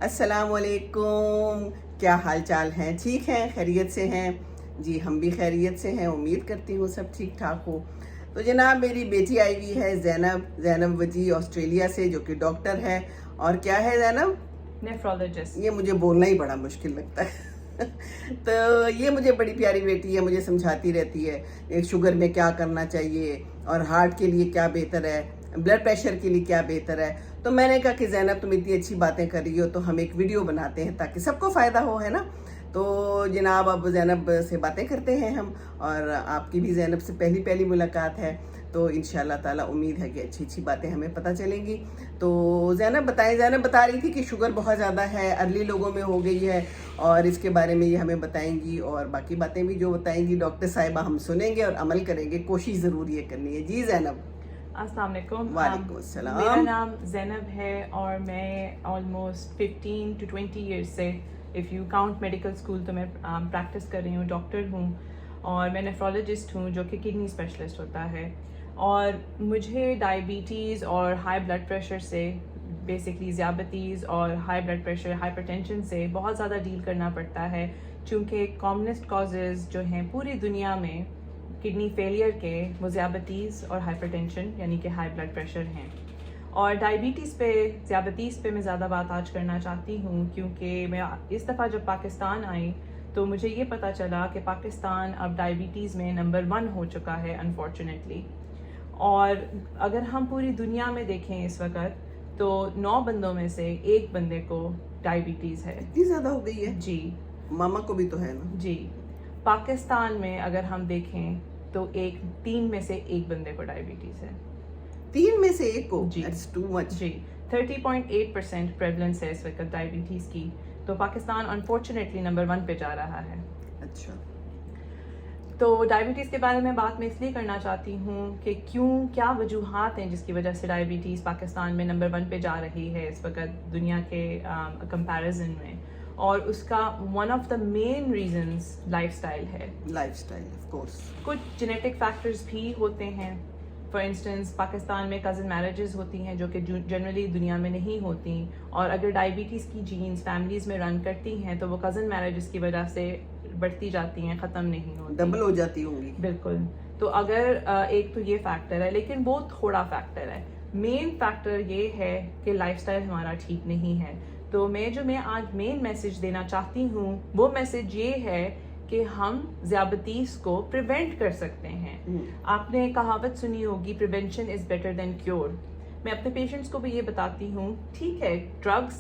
السلام علیکم، کیا حال چال ہیں؟ ٹھیک ہیں؟ خیریت سے ہیں؟ جی ہم بھی خیریت سے ہیں، امید کرتی ہوں سب ٹھیک ٹھاک ہو۔ تو جناب میری بیٹی آئی ہوئی ہے زینب وجی آسٹریلیا سے، جو کہ ڈاکٹر ہے۔ اور کیا ہے زینب؟ نیفرولوجسٹ۔ یہ مجھے بولنا ہی بڑا مشکل لگتا ہے تو یہ مجھے بڑی پیاری بیٹی ہے، مجھے سمجھاتی رہتی ہے شوگر میں کیا کرنا چاہیے اور ہارٹ کے لیے کیا بہتر ہے، بلڈ پریشر کے لیے کیا بہتر ہے۔ تو میں نے کہا کہ زینب تم اتنی اچھی باتیں کر رہی ہو تو ہم ایک ویڈیو بناتے ہیں تاکہ سب کو فائدہ ہو، ہے نا۔ تو جناب اب زینب سے باتیں کرتے ہیں ہم، اور آپ کی بھی زینب سے پہلی ملاقات ہے، تو انشاءاللہ تعالی امید ہے کہ اچھی باتیں ہمیں پتہ چلیں گی۔ تو زینب بتائیں، زینب بتا رہی تھی کہ شوگر بہت زیادہ ہے، ارلی لوگوں میں ہو گئی ہے، اور اس کے بارے میں یہ ہمیں بتائیں گی، اور باقی باتیں بھی جو بتائیں گی ڈاکٹر صاحبہ ہم سنیں گے اور عمل کریں گے، کوشش ضرور یہ کرنی ہے۔ جی زینب۔ السلام علیکم۔ وعلیکم السلام۔ میرا نام زینب ہے اور میں آلموسٹ 15 to 20 ایئرس سے، if you count medical school, تو میں پریکٹس کر رہی ہوں، ڈاکٹر ہوں، اور میں نیفرولوجسٹ ہوں جو کہ کڈنی اسپیشلسٹ ہوتا ہے۔ اور مجھے ڈائبٹیز اور ہائی بلڈ پریشر سے، بیسکلی ذیابطیز اور high blood pressure, hyper tension سے بہت زیادہ ڈیل کرنا پڑتا ہے، چونکہ کامنسٹ کازز جو ہیں پوری دنیا میں کڈنی فیلئر کے، وہ ذیابطیز اور ہائپر ٹینشن یعنی کہ ہائی بلڈ پریشر ہیں۔ اور ذیابطیز پہ میں زیادہ بات آج کرنا چاہتی ہوں، کیونکہ میں اس دفعہ جب پاکستان آئی تو مجھے یہ پتہ چلا کہ پاکستان اب ڈائبٹیز میں نمبر 1 ہو چکا ہے انفارچونیٹلی۔ اور اگر ہم پوری دنیا میں دیکھیں اس وقت تو 9 بندوں میں سے 1 بندے کو ڈائبٹیز ہے۔ اتنی زیادہ ہو گئی ہے؟ جی۔ ماما کو بھی تو ہے نا؟ جی۔ پاکستان میں اگر ہم دیکھیں تو 3 میں سے 1 بندے کو ڈائبٹیز ہے۔ 3 میں سے 1 کو؟ جی۔ That's too much۔ جی 30.8% پریولنس ہے اس وقت ڈائبٹیز کی، تو پاکستان انفارچونیٹلی نمبر 1 پہ جا رہا ہے۔ اچھا۔ تو ڈائبٹیز کے بارے میں بات میں اس لیے کرنا چاہتی ہوں کہ کیا وجوہات ہیں جس کی وجہ سے ڈائبٹیز پاکستان میں نمبر 1 پہ جا رہی ہے اس وقت دنیا کے کمپیریزن میں، اور اس کا one of the main reasons lifestyle ہے۔ Lifestyle of course. کچھ جینیٹک فیکٹرز بھی ہوتے ہیں، فار انسٹنس پاکستان میں کزن میرجز ہوتی ہیں جو کہ جنرلی دنیا میں نہیں ہوتی، اور اگر ڈائبٹیز کی جینز فیملیز میں رن کرتی ہیں تو وہ کزن میرجز کی وجہ سے بڑھتی جاتی ہیں، ختم نہیں ہوتی، ڈبل ہو جاتی ہوں گی۔ بالکل۔ تو اگر ایک تو یہ فیکٹر ہے، لیکن وہ تھوڑا فیکٹر ہے، مین فیکٹر یہ ہے کہ لائف اسٹائل ہمارا ٹھیک نہیں ہے۔ تو میں آج مین میسج دینا چاہتی ہوں، وہ میسج یہ ہے کہ ہم ذیابطیز کو پریونٹ کر سکتے ہیں۔ آپ نے کہاوت سنی ہوگی، prevention is better than cure. میں اپنے پیشنٹس کو بھی یہ بتاتی ہوں، ٹھیک ہے ڈرگس